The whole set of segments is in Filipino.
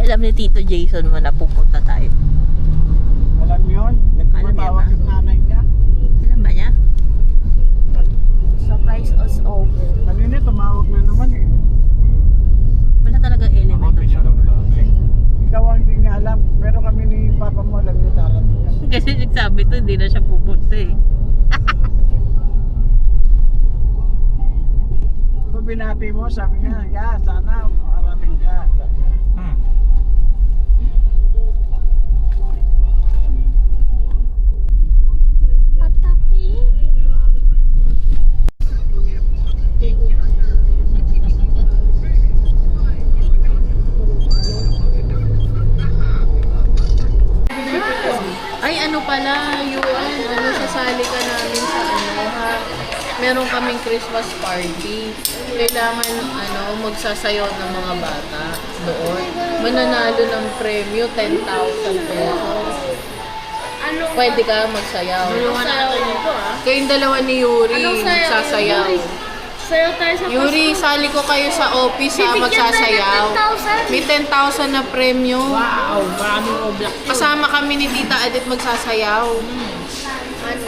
alam ni Tito Jason mo na pupunta tayo. Alam yun, nagpapatawag Alam yung nanay niya. Alam ba niya? Surprise us over. Kanina tumawag na naman eh. Wala talaga element. Ikaw ang hindi niya alam, pero kami ni Papa mo alam niya darating yan. Kasi nagsabi to, hindi na siya pupunta eh. Kung binati mo, sabi niya, yeah, sana makarating ka. Patapi. Ay, ano pala, Yuan, sasali ka namin sa ha? Meron kaming Christmas party. Kailangan, magsasayaw ng mga bata doon. Mananalo ng premyo, 10,000 pesos. Pwede ka magsayaw. Kayong dalawa ni Yuri, magsasayaw. Sayaw tayo sa Yuri, sali ko kayo sa office ha, magsasayaw. May 10,000 na premyo. Wow, maraming oblak. Kasama kami ni Tita Edith magsasayaw.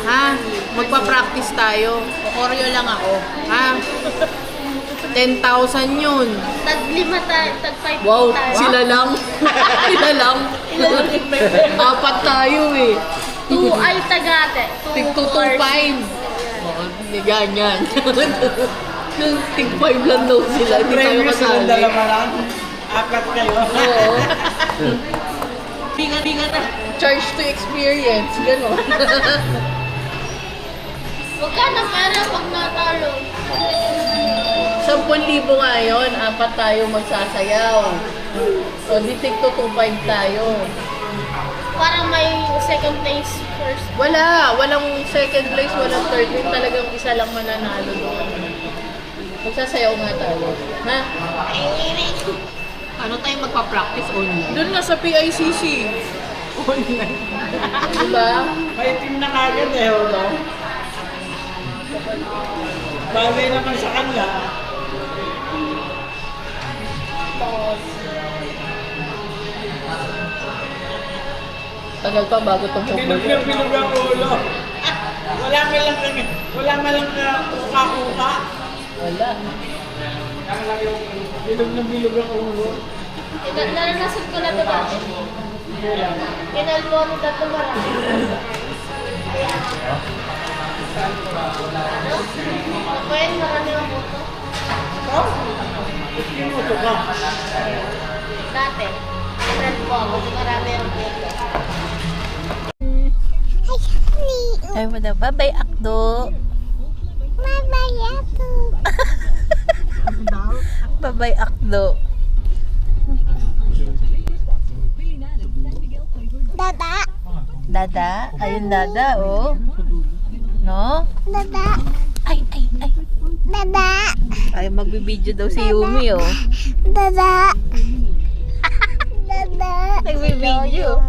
Ha? Magpa-practice tayo. Koryo lang ako. Ha? 10,000 yun. Tag-5 tayo. Wow, sila lang. Sila lang. Apat tayo eh. 2 ay tagate. Tig 225. Hindi ganyan. Tig 5 lang daw sila. Hindi tayo Premyo silang kasali. dalawa lang. Apat kayo. Oo. Bigat na. Charge to experience. Ganon. Huwag ka na pera pag natalo. 10,000 nga yun. Apat tayo magsasayaw. O di tig 225 tayo. Parang may second place first. Walang second place, walang third place. Talagang isa lang mananalo doon. Magsasayaw nga tayo. Ha? Ano tayo magpa-practice online? Doon nga sa PICC. Online. Diba? May team na kagad eh, no? Bagay naman sa kanila. Tagal pa bago itong football. Bilog ang ulo. Wala nga lang kuka-kuka. Wala. Bilog ang ulo. Naranasan ko na ito dati. Kinalbo ako dito marami. Pwede marami ang moto. Oh? Pinuto ka. Dati. Kinalbo ako. Marami ang moto. Ay mo daw, babay akdo. Babay ako. Ano daw? Babay akdo. Dada. Dada? Ayun dada, oh. No? Dada. Ay. Dada. Ay, magbibideo daw si Yumi, oh. Dada. Dada. Nagbibideo.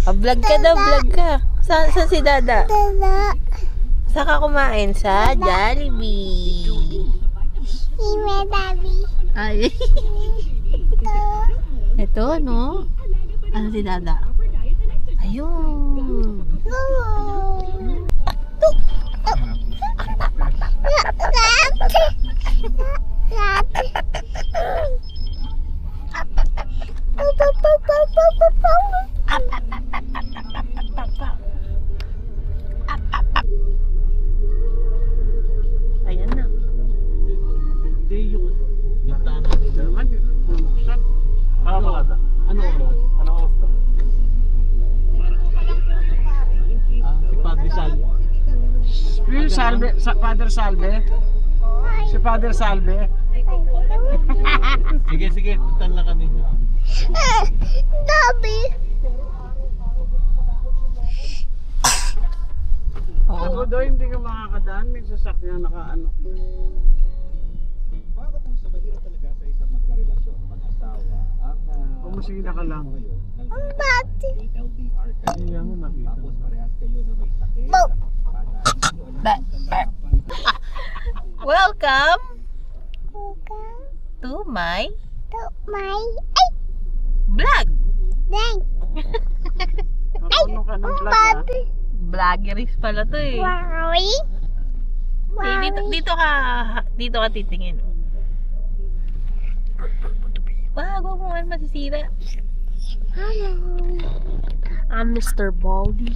Vlog ka daw, vlog ka. Saan si Dada? Dada. Saan ka kumain? Sa Jollibee. Ime Dabi. Ay. Ito, no? Ano si Dada? Ayun. Ayan na. Hindi yung bintana nila naman. Buksan. Ano oras? Ano oras ba? Si Padre Salve. Yung Salve, Father Salve. Si Father Salve. Sige, puntan lang kami. Dabi. Ako daw hindi ka makakadaan, may sasakyan nakaano. Para po sa mahirap talaga sa isang magkarelasyon, mag-asawa, ang Kumusina ka lang. Ang bati. LDR kayo. Hindi mo makita. Tapos parehas kayo na may sakit. Bo. Welcome Buka. to my To my. Ay. Vlog! Marunong ka ng vlog ha? Vloggeries pala to eh. Dito ka titingin. Wag mo kung ano masisira. Hello. I'm Mr. Baldy.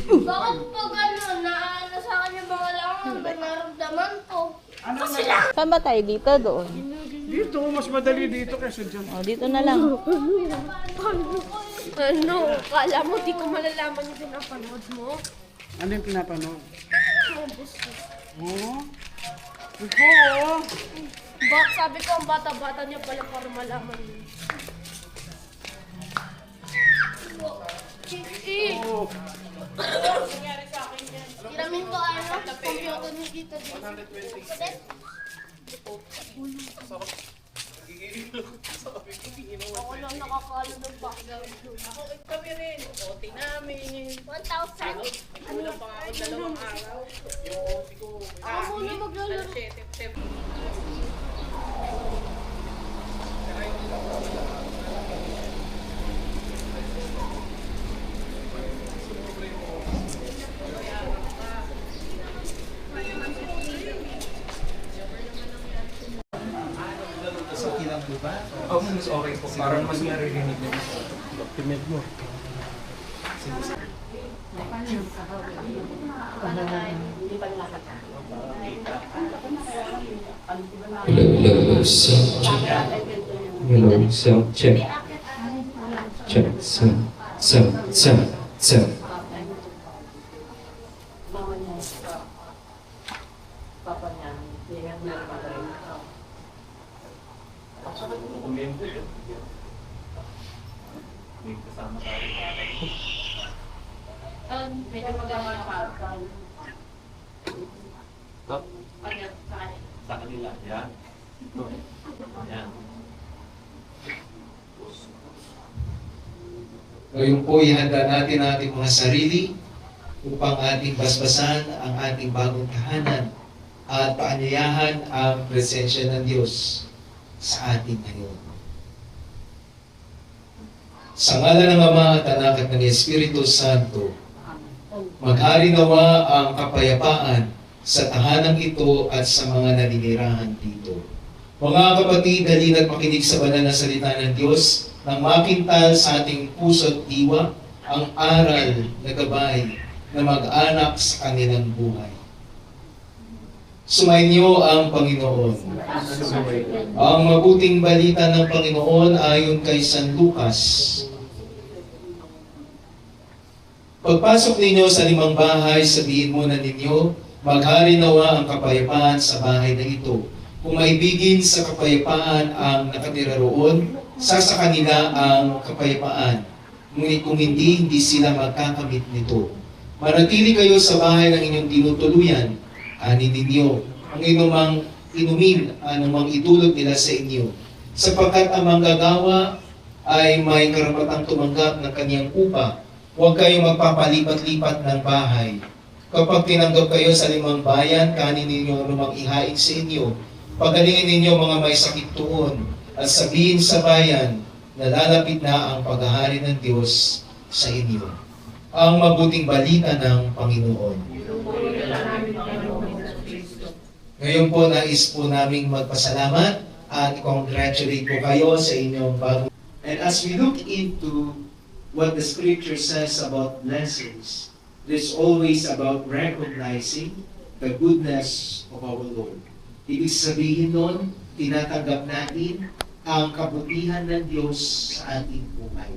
Bakit pag naano sa akin yung mga langan, ba naramdaman ko? Saan ba tayo? Dito, doon? Dito, mas madali dito kaysa dyan. O, dito na lang. Ano? Kala mo di ko malalaman yung pinapanood mo? Ano yung pinapanood? Oo. Ito Sabi ko ang bata-bata niya pala para malaman yun. Kiki! oh. Tiramin ko ano? Computer ni Tito dito. Ako lang nakakalo ng background. Kami rin. OT namin. 1,000. Kulang pa ako 2 araw. Yung OT ko. Ako muna maglalaro. Oh, mas okay po. Parang mas naririnig na. Document mo. Hello, sound check. Hello, sound check. Check, sound. Sa kanila, yan. Yan. Ngayon po, ihanda natin ang ating mga sarili upang ating basbasan ang ating bagong tahanan at paanyayahan ang presensya ng Diyos sa ating ngayon. Sa ngalan ng Ama at Anak at ng Espiritu Santo, maghari nawa ang kapayapaan sa tahanang ito at sa mga naninirahan dito. Mga kapatid, halina't makinig sa banal na salita ng Diyos nang makintal sa ating puso at diwa ang aral na gabay na mag-anak sa kanilang buhay. Sumainyo ang Panginoon. Ang mabuting balita ng Panginoon ayon kay San Lucas. Pagpasok ninyo sa 5 bahay, sabihin muna ninyo, maghari nawa ang kapayapaan sa bahay na ito. Kung maibigin sa kapayapaan ang nakatira roon, sa kanila ang kapayapaan. Ngunit kung hindi sila magkakamit nito. Manatili kayo sa bahay ng inyong tinutuluyan, kanin ninyo, ang inumang inumin, anumang itulot nila sa inyo. Sapagkat ang manggagawa ay may karapatang tumanggap ng kanyang upa. Huwag kayong magpapalipat-lipat ng bahay. Kapag tinanggap kayo sa 5 bayan, kanin ninyo anumang ihain sa inyo. Pagalingin ninyo mga may sakit tuon at sabihin sa bayan na lalapit na ang paghahari ng Diyos sa inyo. Ang mabuting balita ng Panginoon. Ngayon po, nais po naming magpasalamat at congratulate po kayo sa inyong bagong. And as we look into what the Scripture says about blessings, it's always about recognizing the goodness of our Lord. Ibig sabihin nun, tinatanggap natin ang kabutihan ng Diyos sa ating buhay.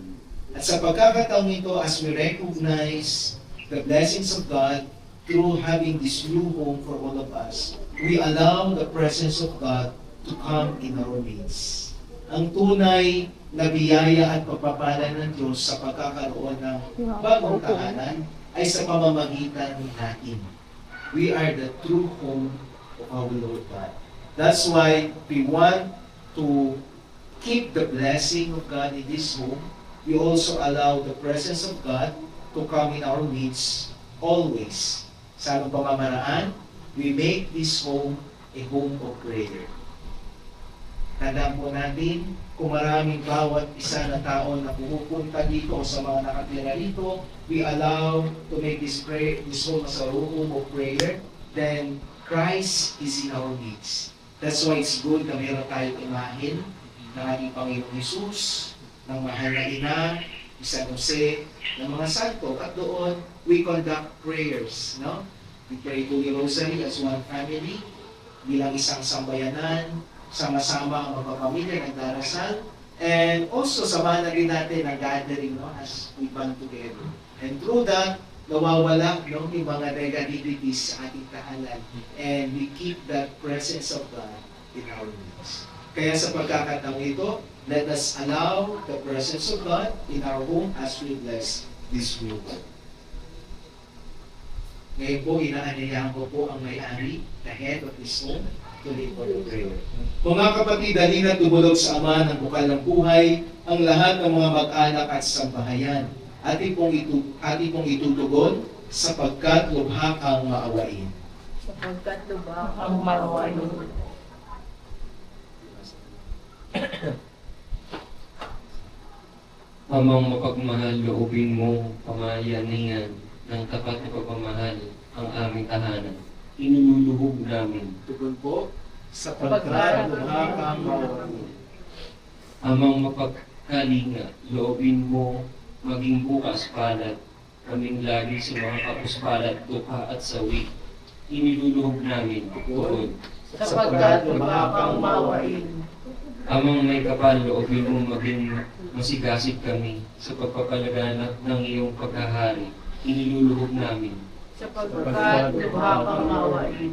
At sa pagkakataong ito, as we recognize the blessings of God through having this new home for all of us, we allow the presence of God to come in our midst. Ang tunay na biyaya at pagpapala ng Diyos sa pagkakaroon ng bagong tahanan ay sa pamamagitan natin. We are the true home of our Lord God. That's why we want to keep the blessing of God in this home. We also allow the presence of God to come in our midst always. Sa anong pamamaraan, we make this home a home of prayer. Tandaan po natin, kung maraming bawat isa na tao na pumupunta dito sa mga nakatira dito, we allow to make this room as a room of prayer, then Christ is in our midst. That's why it's good na meron tayong imahin ng ating Panginoong Jesus, ng mahal na ina, ni San Jose, ng mga santo. At doon, we conduct prayers. No? We pray Holy Rosary as one family, bilang isang sambayanan, sama-sama ang mga pamilya nagdarasal, and also samahan na rin natin ang gathering, no, as we band together. And through that, nawawala, no, yung mga negativities sa ating tahanan, and we keep that presence of God in our midst. Kaya sa pagkakataong ito, let us allow the presence of God in our home as we bless this group. Ngayon po, inaanyayahan ko po ang may-ari, the head of this home, to lead for the prayer. Mga kapatid, halina tumulog sa Ama ng bukal ng buhay, ang lahat ng mga mag-anak at sambahayan. Ating pong itutugon sapagkat lubha kang maawain. Sapagkat lubha kang maawain. Amang mapagmahal, loobin mo pamayaningan ng tapat na pagmamahal ang aming tahanan. Inululuhog namin. Tugon po, sapagkat lubha kang maawain. Amang mapagkalinga, loobin mo maging bukas palad, kaming lagi sa mga kapuspalat, dukha at sawi. Iniluluhog namin, tugon. Sapagkat lubha kang maawain. Amang may kapal, loobin mo maging masigasig kami sa pagpapalaganap ng iyong pagkahari. Iniluluhog namin. Sapagkat lubha kang maawain.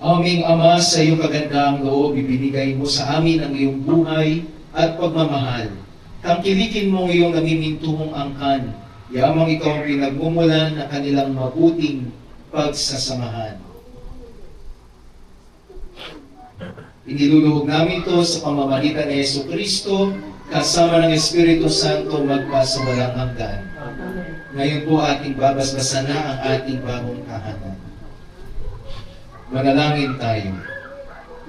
Aming Ama, sa iyong kagandang loob, ibinigay mo sa amin ang iyong buhay at pagmamahal. Tangkilikin mo ang iyong namimintuhong angkan, yamang ikaw ang pinagmumulan na kanilang mabuting pagsasamahan. Iniluluhog namin ito sa pamamagitan ni Yesu Kristo, kasama ng Espiritu Santo magpasawalang hanggan. Ngayon po ating babasbasan na ang ating bagong tahanan. Manalangin tayo.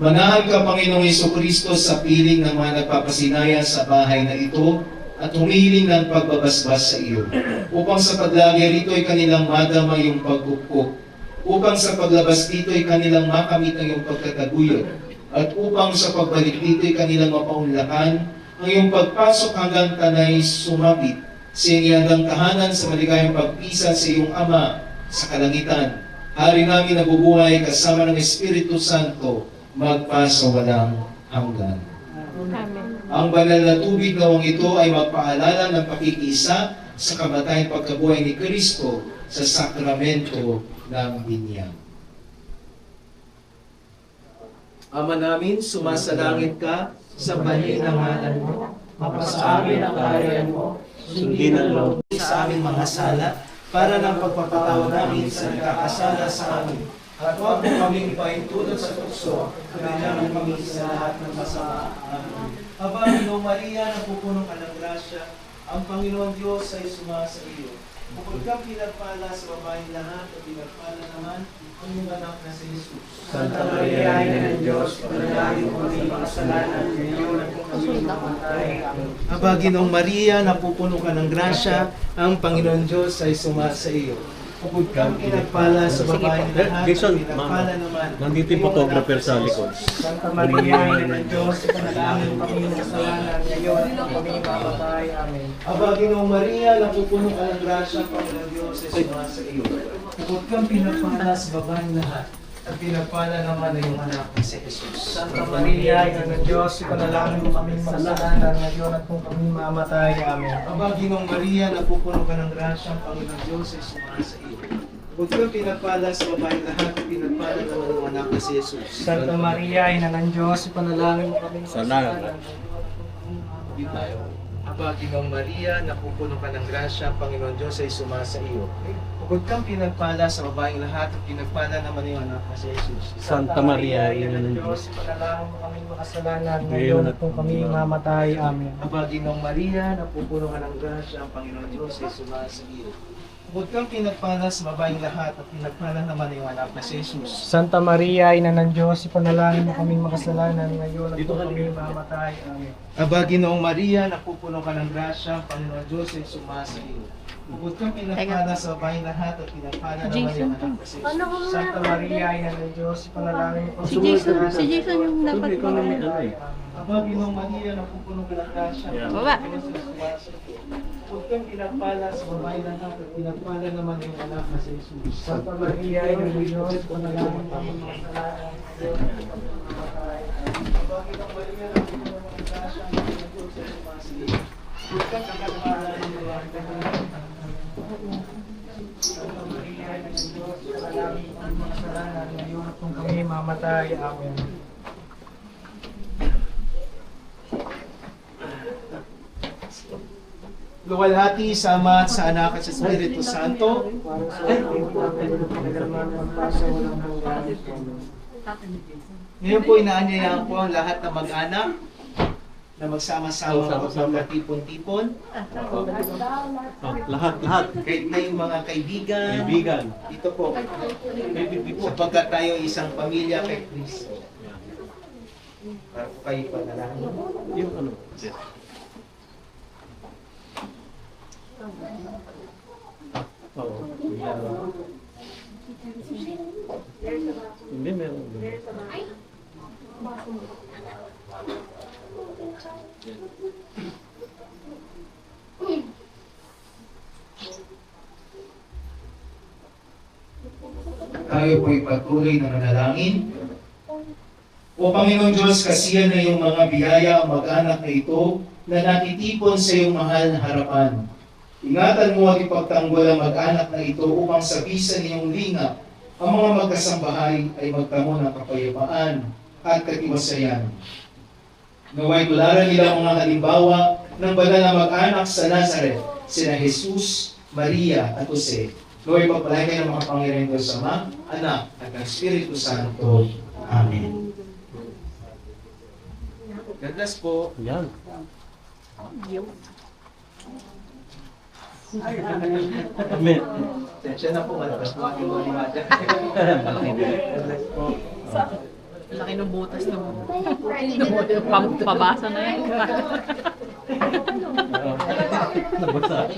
Manahan ka, Panginoong Jesucristo, sa piling ng mga nagpapasinaya sa bahay na ito at humihiling ng pagbabasbas sa iyo, upang sa paglagay rito ay kanilang madama iyong pagpupok, upang sa paglabas dito ay kanilang makamit ang iyong pagkataguyod, at upang sa pagbalik dito ay kanilang mapaunlakan ang iyong pagpasok hanggang tanay sumapit sa iyong tahanan sa maligayang pagpisa sa iyong Ama sa kalangitan. Hari namin nabubuhay kasama ng Espiritu Santo magpasawalang hanggan. Amen. Ang banal na tubig nawang ito ay magpaalala ng pakikiisa sa kamatayang pagkabuhay ni Kristo sa sakramento ng binyag. Ama namin, sumasalangit ka, sambahin ang ngalan mo, mapasa amin ang kaharian mo, sundin ang loob sa aming mga sala, para ng pagpapatawa namin sa nagkakasala sa amin. At huwag mo kaming paintulot sa tukso, kailangan kami sa lahat ng masama. Amen. Aba, Ino Maria, napupuno ka ng grasya, ang Panginoon Diyos ay sumasa iyo. Bukod kang pinagpala sa babaeng lahat, at pinagpala naman ang iyong anak na si Jesus. Santa Maria, Ina ng Diyos, panalangin mo sa makasalanan, ngayon at kung kami mamatay. Amen. Aba, Ginoong Maria, napupuno ka ng grasya, ang Panginoon Diyos ay sumasa iyo. Bukod kang pinagpala sa babaeng lahat, Jason, pinagpala naman. Nandito yung photographer sa likod. Santa Maria, Ina ng Diyos, panalangin mo kami ng kasalanan, ngayon at kung kami mamatay. Amen. Aba, Ginoong Maria, napupuno ka ng grasya, ang Panginoon Diyos ay sumasa iyo. Bukod kang pinagpala sa babaeng lahat, at pinagpala naman ang iyong anak na si Jesus. Santa Maria, Ina ng Diyos, panalangin mo kami ng kasalanan, ngayon at kung kami mamatay. Amen. Aba, Ginoong Maria, napupuno ka ng grasya, ang Panginoon Diyos ay sumasa iyo. Bukod kang pinagpala sa babaeng lahat, at pinagpala naman ang iyong anak na si Jesus. Santa Maria, Ina ng Diyos, panalangin mo kami ng kasalanan. Hindi tayo. Aba, Ginoong Maria, napupuno ka ng grasya, ang Panginoon Diyos ay sumasa iyo. Bukod kang pinagpala sa babaeng lahat, at pinagpala naman ang iyong anak na si Jesus. Santa Maria, Ina ng Diyos, panalangin mo kami ng kasalanan, ngayon at kung kami mamatay. Amen. Aba, Ginoong Maria, napupuno ka ng grasya, ang Panginoon Diyos ay sumasa iyo. Huwag kang pinagpala sa babaeng lahat at pinagpala naman yung anak na si Jesus. Santa Maria, Ina ng Diyos, ipanalangin mo kaming makasalanan ngayon at kung kami mamatay. Amen. Aba, Ginoong Maria, napupuno ka ng grasya, ang Panginoon Diyos ay sumasa iyo. Huwag kang pinagpala sa babaeng lahat at pinagpala naman yung anak na si Jesus. Santa Maria, Ina ng Diyos, ipanalangin mo Si Jason yung dapat Aba, Ginoong Maria, napupuno ka ng grasya, ang Baba. Panginoon Diyos ay sumasa iyo. Huwag kang pinagpala sa babaeng lahat at pinagpala naman yung anak na si Jesus. Santa Maria, Ina ng Diyos, ipanalangin mo kaming makasalanan ngayon at kung kami mamatay. Aba, Ginoong Maria, napupuno ka ng grasya, ang Panginoon Diyos ay sumasa iyo. Huwag kang pinagpala sa babaeng lahat. Santa Maria, Ina ng Diyos, ipanalangin mo kaming makasalanan ngayon at kung kami mamatay. Amen. Luwalhati sa Ama, sa Anak at sa Espiritu Santo. Para sa ating pagkakalaman magpasa walang hanggan. Ngayon po inaanyayaan po ang lahat ng mag-anak na magsama-sama magkatipon-tipon. Lahat. Kahit na yung mga kaibigan. Kaibigan. Ito po. Sapagkat tayo isang pamilya kay Kristo. Para po kayo panalangin. Yung ano? Oo. Hindi, meron. Tayo po'y patuloy na manalangin. O Panginoon Diyos, kasiyan na yung mga biyaya ang mag-anak na ito na natitipon sa iyong mahal na harapan. Ingatan mo at ipagtanggol ang mag-anak na ito upang sa bisa niyong linga, ang mga magkasambahay ay magtamo ng kapayapaan at katiwasayan. Naway tularan nila ang mga halimbawa ng banal na mag-anak sa Nazareth, sina Jesus, Maria at Jose. Naway pagpalain kayo ng mga Panginoon Diyos Ama, Anak at ng Espiritu Santo. Amen. God bless po. Yan. Amen. Tensya na po, malakas po aking mga limada. Laki ng butas ng pabasa na yan. Nabasa.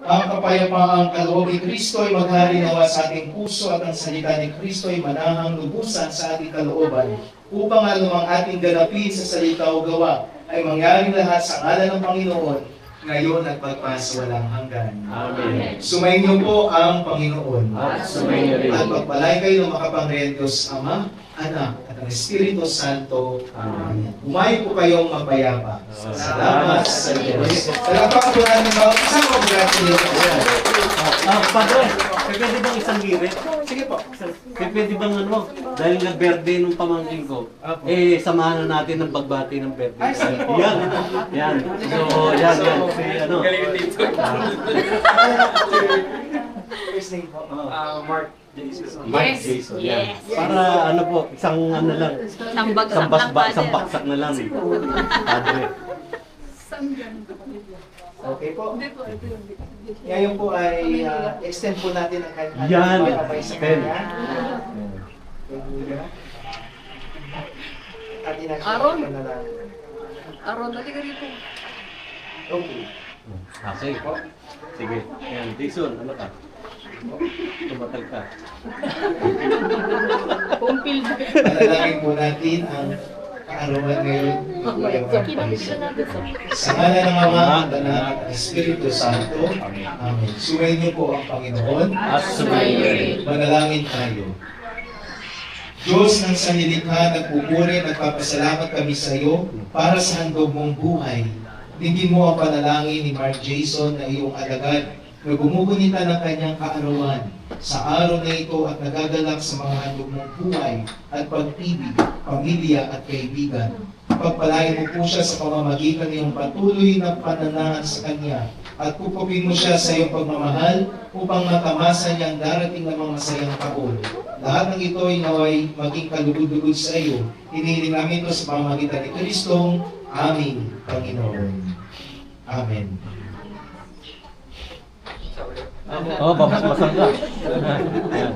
Ang kapayapaang kaloob ni Kristo ay maghari nawa sa ating puso at ang salita ni Kristo ay manahang lubusan sa ating kalooban upang anumang ating ganapin sa salita o gawa ay mangyari lahat sa ngalan ng Panginoon ngayon at magpasawalang hanggan. Amen. Sumayin niyo po ang Panginoon. Sumayin rin. At magpalay kayo ng makapangyarihan Diyos Ama, Anak, at ang Espiritu Santo. Amen. Umayo po kayong mapayapa. Salamat sa Diyos. Talagang po namin ba? Isang congratulations. Padre, pwede bang isang girit? Sige po. Pwede bang ano, dahil nga birthday nung pamangkin ko, samahan na natin ng pagbati ng birthday. Ay, sige po. Yan. So, yan. Si ano. First name po. Mark Jason. Yan. Para ano po, isang ano lang. Isang bagsak na lang. Padre. Okay po. Ngayon po ay extend po natin ang kanyang Yan. kamay sa kanya. At Aaron. inasya Aron, dali ka rito. Okay. Okay po. Sige. Yan. Jason, ano ka? Tumatal ka. Pumpil. Panalangin po natin ang kaarawan ngayon. Sa ngalan ng Ama, ng Anak, at ng Espiritu Santo. Amen. Sumayin niyo po ang Panginoon. At sumayin rin. Manalangin tayo. Diyos ng sanlilikha, nagpupuri, nagpapasalamat kami sa iyo para sa handog mong buhay. Dinggin mo ang panalangin ni Mark Jason na iyong alagad na gumugunita ng kanyang kaarawan sa araw na ito at nagagalak sa mga handog mong buhay at pag-ibig, pamilya at kaibigan. Pagpalain mo po siya sa pamamagitan ng iyong patuloy na pananahan sa kanya at pupupin mo siya sa iyong pagmamahal upang matamasa niya ang darating na mga masayang taon. Lahat ng ito ay naway maging kalugod-lugod sa iyo. Hinihiling namin ito sa pamamagitan ni Kristong aming Panginoon. Amen. Oh, babasbasan ka. Ayan.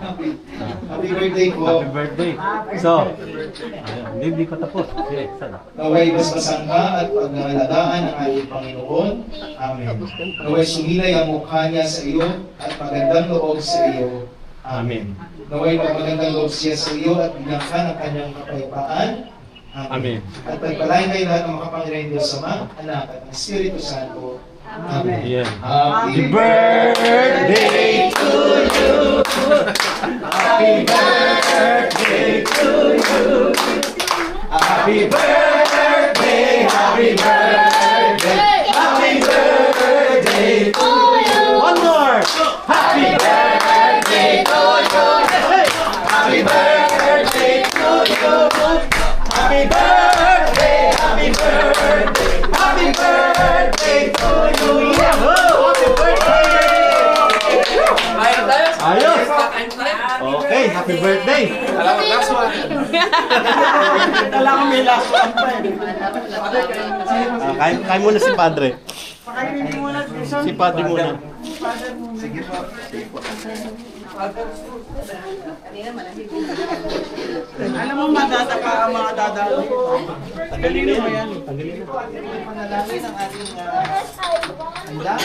Happy birthday po. Happy birthday. So, ayan, hindi pa tapos. Okay, sana. Naway basbasan ka at pagngalagaan ng ating Panginoon. Amen. Naway sumilay ang mukha niya sa iyo at magandang loob sa iyo. Amen. Naway magandang loob siya sa iyo at bigyan ka ng kanyang kapayapaan. Amen. At pagpalain kayo lahat ng makapangyarihan Diyos Ama, Anak at ng Espiritu Santo. Amen. Ayan. Happy birthday to you. Happy birthday to you. Happy birthday, happy birthday, happy birthday to you. One more. Happy birthday to you. Happy birthday to you. Happy birthday, happy birthday, happy birthday to you. Happy birthday. Ayos. Okay, happy birthday. Kailangan may last one pa eh. Kain muna si Padre. Pakainin muna, Jason. Si Padre muna. Sige po. Alam mo, madadapa ang mga dadalo. Tanggalin na yan. Tanggalin na. Panalangin ang ating handa.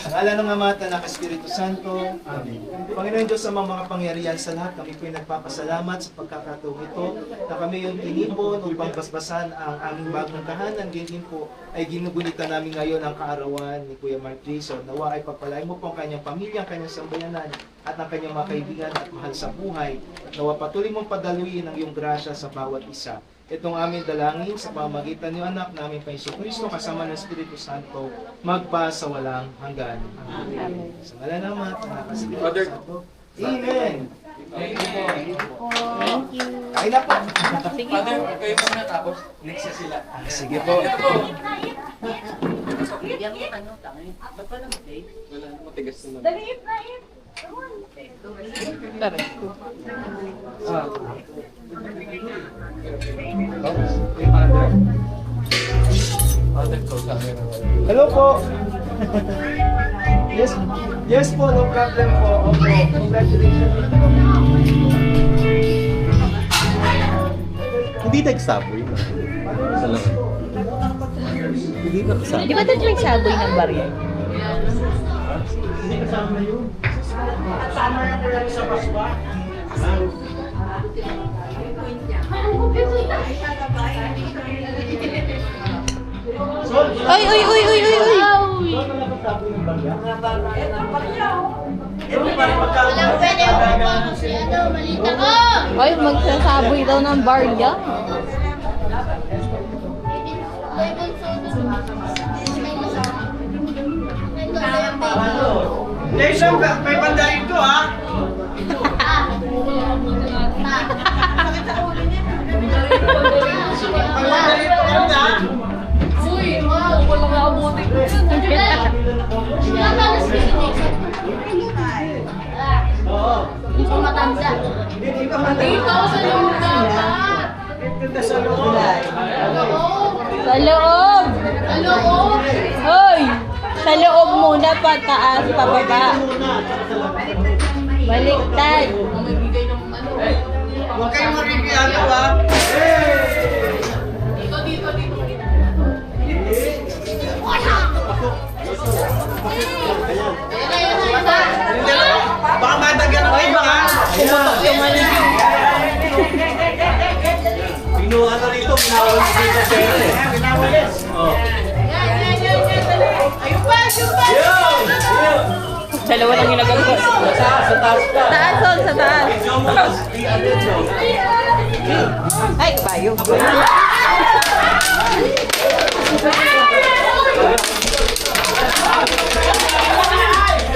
Sa ngalan ng Ama at Anak at Espiritu Santo. Amen. Panginoon Diyos, sa mga pangyarihan sa lahat, kami po'y nagpapasalamat sa pagkakataong ito na kami yung tinipon upang basbasan ang aming bagong tahanan. Ganyan po ay ginugulitan namin ngayon ang kaarawan ni Kuya Mark Jason. Nawa ay pagpalain mo po ang kanyang pamilya, ang kanyang sambayanan, at ang kanyang mga kaibigan at mahal sa buhay. Nawa patuloy mong padaluin ang iyong grasya sa bawat isa. Itong aming dalangin sa pamagitan ni anak namin pa Isu Kristo kasama ng Espiritu Santo magpa sa walang hanggan. Amen. Sa ngalan ng Ama at Anak at Espiritu Santo. Amen. Thank you. Kain na po. Father, kayo pa muna tapos next na sila. Sige po. Wala, matigas naman. Father ko sa akin. Hello po. Yes po, no problem po. Opo, congratulations. Hindi nagsaboy na. Salamat. Hindi nagsaboy. Di ba dito may saboy ng barya? Hindi kasama yun. Kasama na po yan sa baswa. Uy, uy, uy, uy, uy, uy! Walang pwede upang si ano, malita ko! Uy, magsasaboy daw ng barya. May bunso doon. May bunso. Jason, may pandarin to ha. Pandarin to kami ha. Uy, wow, walang abuti ko. Hindi matanda. Dito sa loob dapat. Dito sa loob. Sa loob! Sa loob. Hoy! Sa loob muna, pataas, pababa. Baliktad. Huwag kayong marigyan ha. Baka matagyan ang iba ha. Pinuha na rito, pinawalis dito pera eh. Pinawalis. Oh. Dalawa lang yung nagagawa. Sa taas ka. Taas, Sol, sa taas. Ay, kabayo.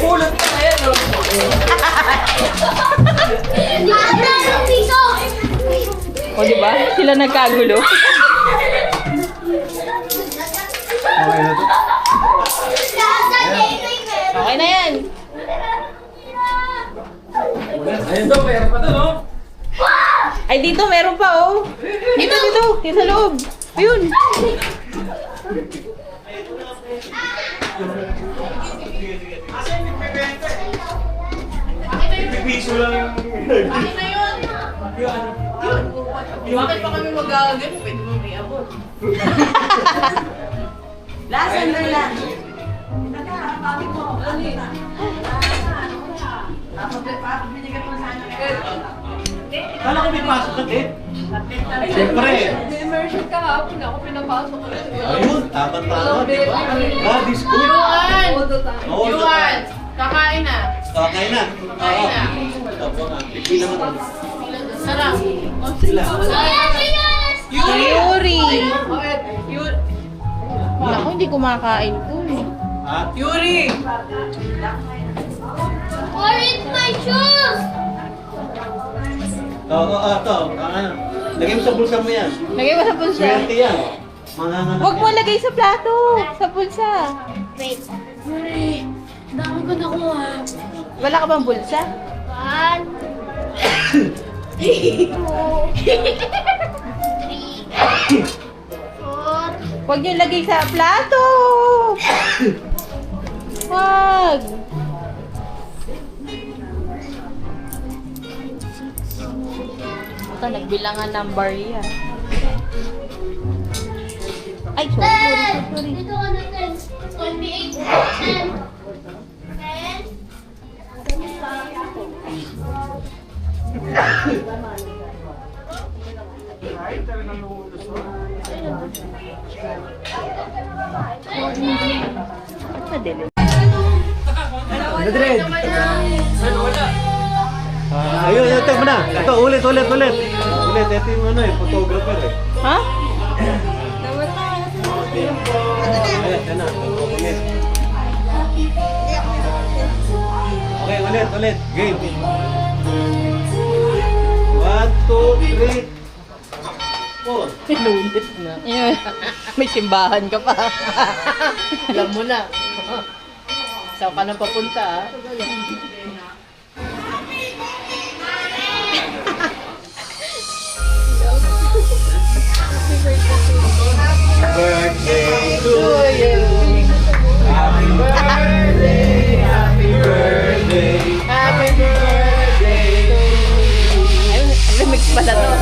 Pulot ka na yan, no? Ate, ang piso! O, diba? Sila nagkagulo. Okay na yan. Ayun daw, pera pa to, no? Ay, dito meron pa, oh. Dito, dito. Dito sa loob. Ayun. Pipiso lang yung... Akin na yun! Bakit pa kami mag-aagad? Pwede mo may abot. Kala ko may pasok ka din. Siyempre. Immersion kahapon ako, pinapasok ko. Ayun, tapat pa di ba? God is good. Yuan! Oo, Yuan! Kakain na. Kakain na. Kakain na. Opo nga. Pipi naman. Sarap. Sila. Yuri! Yuri! Ako, hindi kumakain ko. Ha? Yuri! Where is my shoes? Oo, ito. Ano? Lagay mo sa bulsa mo yan. Lagay mo sa bulsa. Swerte yan. Manganganak Huwag mo yan. lagay sa plato. Sa bulsa. Wait. Yuri! Dami ko nakuha. Wala ka bang bulsa? 1, 2, 3, 4. Huwag niyo lagay sa plato. Huwag. Ito, nagbilangan ng barya. Ay, sorry. Dito ka na 10. 28. 10. 10. Madali. Madrid. Ayun, ito mo na. Ito, ulit. Ulit, ito yung ano eh, photographer eh. Ha? Ayan, yan na. Ulit. Okay, ulit. Game. 1, 2, 3, 4. Inulit na. Yun. May simbahan ka pa. Alam mo na. Saan ka na papunta, ah? Birthday to you. Happy birthday, happy birthday. Happy birthday to you. Ay, remix pala to.